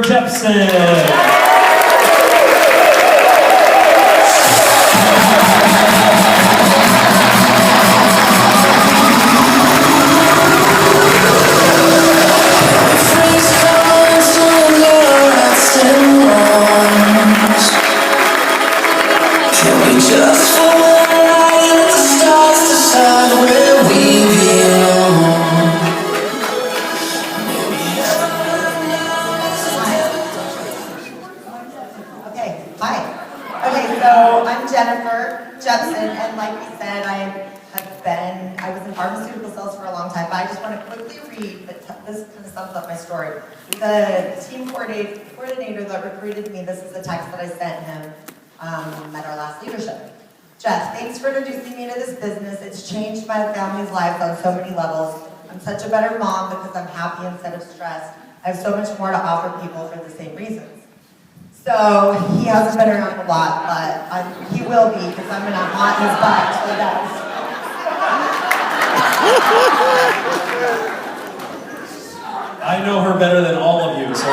Jennafer Jeppsen. Just for a night, let the stars decide where we belong. Okay, hi. Okay, so I'm Jennafer Jeppsen, and like we said, I was in pharmaceutical sales for a long time, but I just want to quickly read, this kind of sums up my story. The team coordinator that recruited me, this is the text that I sent him at our last leadership. Jeff, thanks for introducing me to this business. It's changed my family's lives on so many levels. I'm such a better mom because I'm happy instead of stressed. I have so much more to offer people for the same reasons. So he hasn't been around a lot, but he will be because I'm going to haunt his butt till death. I know her better than all of you, so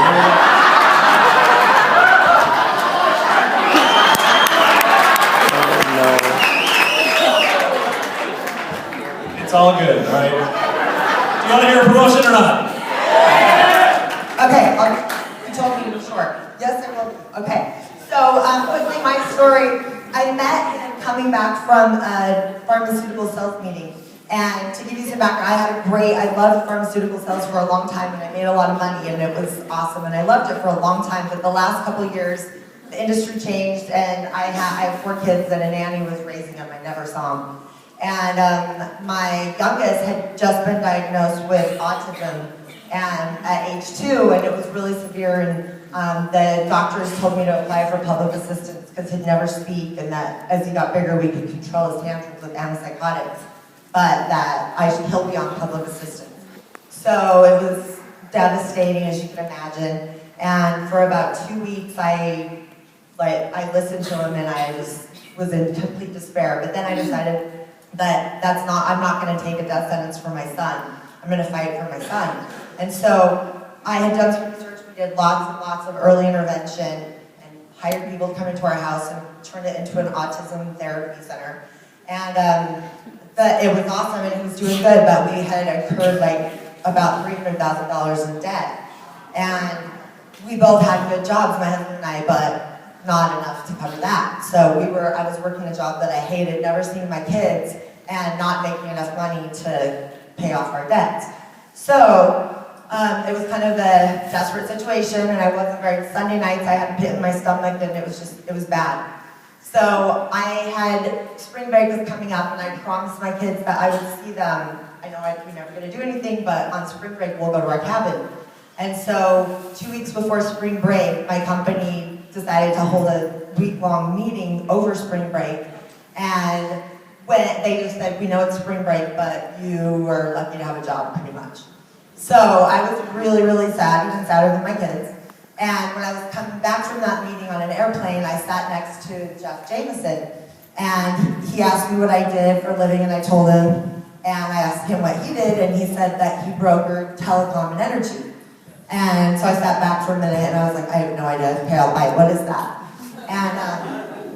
it's all good, all right? Do you want to hear a promotion or not? Okay, you told me to be short. Yes, I will. Okay, so quickly my story. I met him coming back from a pharmaceutical sales meeting. And to give you some background, I loved pharmaceutical sales for a long time, and I made a lot of money, and it was awesome, and I loved it for a long time. But the last couple of years, the industry changed, and I have 4 kids, and a nanny was raising them. I never saw them. And my youngest had just been diagnosed with autism and at age 2, and it was really severe, and the doctors told me to apply for public assistance because he'd never speak, and that as he got bigger, we could control his tantrums with antipsychotics, but that he'll be on public assistance. So it was devastating, as you can imagine, and for about 2 weeks, I listened to him, and I just was in complete despair, but then I decided that I'm not going to take a death sentence for my son. I'm going to fight for my son. And so I had done some research. We did lots and lots of early intervention and hired people to come into our house and turned it into an autism therapy center. And it was awesome, and he was doing good, but we had incurred about $300,000 in debt. And we both had good jobs, my husband and I, but not enough to cover that. So I was working a job that I hated, never seeing my kids, and not making enough money to pay off our debts. So it was kind of a desperate situation, and I wasn't Sunday nights I had a pit in my stomach, and it was bad. So I had, spring break was coming up, and I promised my kids that I would see them. I know we're never gonna do anything, but on spring break we'll go to our cabin. And so 2 weeks before spring break, my company decided to hold a week-long meeting over spring break, and when they just said, we know it's spring break, but you were lucky to have a job, pretty much. So I was really, really sad, even sadder than my kids. And when I was coming back from that meeting on an airplane, I sat next to Jeff Jameson, and he asked me what I did for a living, and I told him, and I asked him what he did, and he said that he brokered telecom and energy. And so I sat back for a minute, and I was like, I have no idea. Okay, I'll buy it. What is that?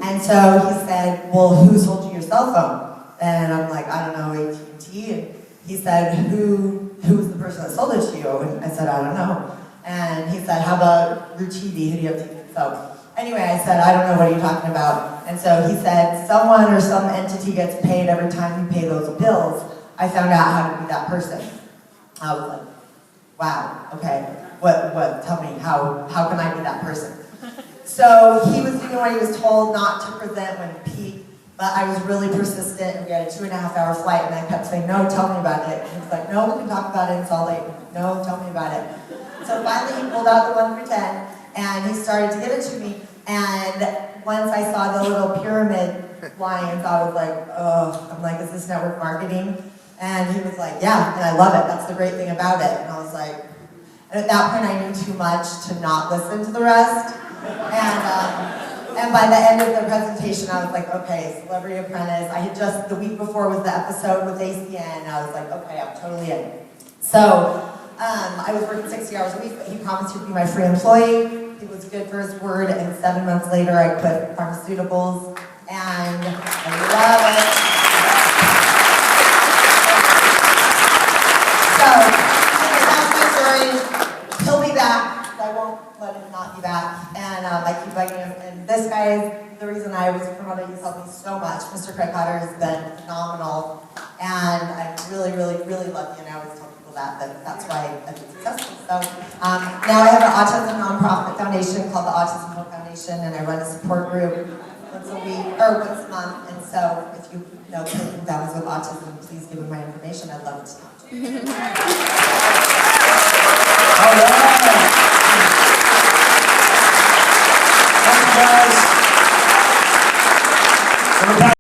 And so he said, well, who sold you your cell phone? And I'm like, I don't know, AT&T. And he said, who was the person that sold it to you? And I said, I don't know. And he said, how about your TV? Who do you have TV? So anyway, I said, I don't know, what are you talking about? And so he said, someone or some entity gets paid every time you pay those bills. I found out how to be that person. I was like, wow, okay. What, tell me, how can I be that person? So he was doing what he was told not to present when peak, but I was really persistent, and we had a 2.5-hour flight, and I kept saying, no, tell me about it. And he was like, no, we can talk about it in Salt Lake. No, tell me about it. So finally he pulled out the 1 through 10, and he started to give it to me, and once I saw the little pyramid lines, I was like, oh, I'm like, is this network marketing? And he was like, yeah, and I love it. That's the great thing about it. And I was like, and at that point I knew too much to not listen to the rest. And by the end of the presentation, I was like, okay, Celebrity Apprentice. I had the week before was the episode with ACN, and I was like, okay, I'm totally in. So I was working 60 hours a week, but he promised he'd be my free employee. He was good for his word, and 7 months later, I quit pharmaceuticals, and I love it. So, that's my story. He'll be back. I won't let him not be back. And I keep begging him. And this guy is the reason I was promoted. He's helped me so much. Mr. Craig Cotter has been phenomenal. And I'm really, really, really lucky. And I always tell people that that's why I've been successful. So now I have an autism nonprofit foundation called the Autism Hope Foundation. And I run a support group once a week, or once a month. And so if you know kids and families with autism, please give them my information. I'd love to talk to you. All right.